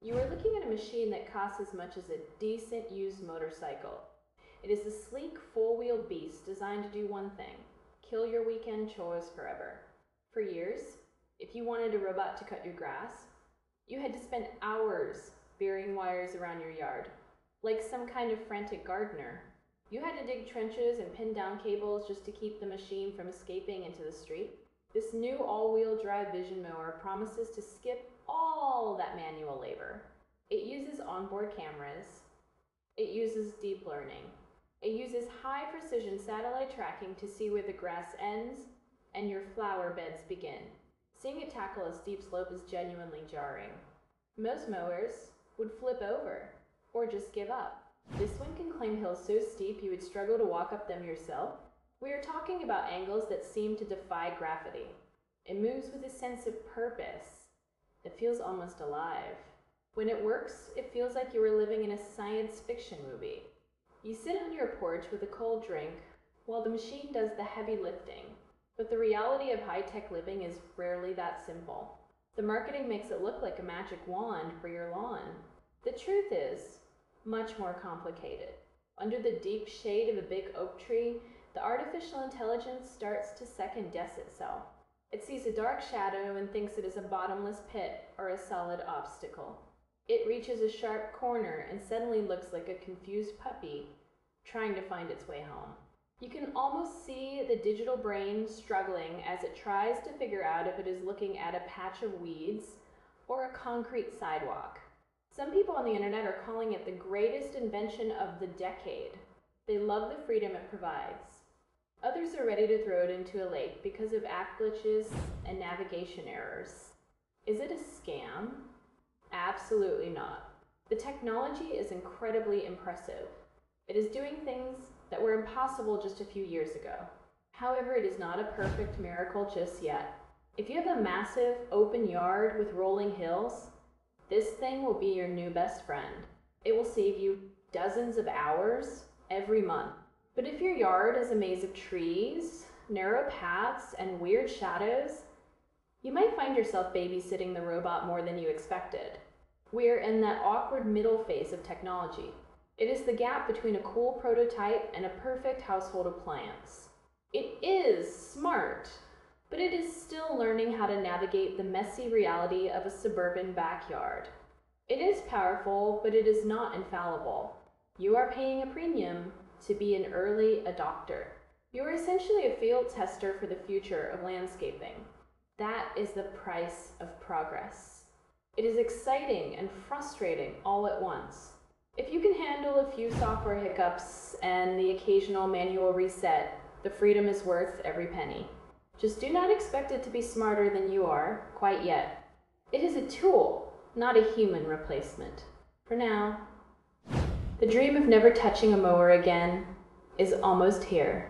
You are looking at a machine that costs as much as a decent used motorcycle. It is a sleek, four-wheel beast designed to do one thing: kill your weekend chores forever. For years, if you wanted a robot to cut your grass, you had to spend hours burying wires around your yard. Like some kind of frantic gardener, you had to dig trenches and pin down cables just to keep the machine from escaping into the street. This new all-wheel drive Vision mower promises to skip all that manual labor. It uses onboard cameras. It uses deep learning. It uses high-precision satellite tracking to see where the grass ends and your flower beds begin. Seeing it tackle a steep slope is genuinely jarring. Most mowers would flip over or just give up. This one can climb hills so steep you would struggle to walk up them yourself. We are talking about angles that seem to defy gravity. It moves with a sense of purpose that feels almost alive. When it works, it feels like you are living in a science fiction movie. You sit on your porch with a cold drink while the machine does the heavy lifting. But the reality of high-tech living is rarely that simple. The marketing makes it look like a magic wand for your lawn. The truth is much more complicated. Under the deep shade of a big oak tree, the artificial intelligence starts to second-guess itself. It sees a dark shadow and thinks it is a bottomless pit or a solid obstacle. It reaches a sharp corner and suddenly looks like a confused puppy trying to find its way home. You can almost see the digital brain struggling as it tries to figure out if it is looking at a patch of weeds or a concrete sidewalk. Some people on the internet are calling it the greatest invention of the decade. They love the freedom it provides. Others are ready to throw it into a lake because of app glitches and navigation errors. Is it a scam? Absolutely not. The technology is incredibly impressive. It is doing things that were impossible just a few years ago. However, it is not a perfect miracle just yet. If you have a massive open yard with rolling hills, this thing will be your new best friend. It will save you dozens of hours every month. But if your yard is a maze of trees, narrow paths, and weird shadows, you might find yourself babysitting the robot more than you expected. We're in that awkward middle phase of technology. It is the gap between a cool prototype and a perfect household appliance. It is smart, but it is still learning how to navigate the messy reality of a suburban backyard. It is powerful, but it is not infallible. You are paying a premium to be an early adopter. You are essentially a field tester for the future of landscaping. That is the price of progress. It is exciting and frustrating all at once. If you can handle a few software hiccups and the occasional manual reset, the freedom is worth every penny. Just do not expect it to be smarter than you are, quite yet. It is a tool, not a human replacement. For now. The dream of never touching a mower again is almost here.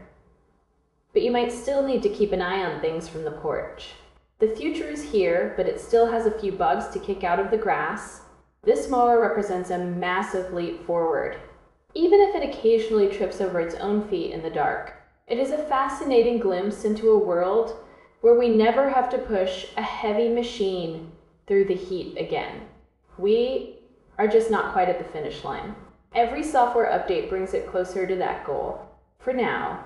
But you might still need to keep an eye on things from the porch. The future is here, but it still has a few bugs to kick out of the grass. This mower represents a massive leap forward, even if it occasionally trips over its own feet in the dark. It is a fascinating glimpse into a world where we never have to push a heavy machine through the heat again. We are just not quite at the finish line. Every software update brings it closer to that goal. For now,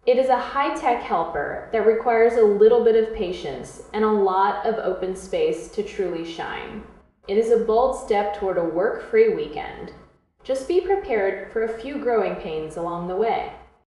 it is a high-tech helper that requires a little bit of patience and a lot of open space to truly shine. It is a bold step toward a work-free weekend. Just be prepared for a few growing pains along the way.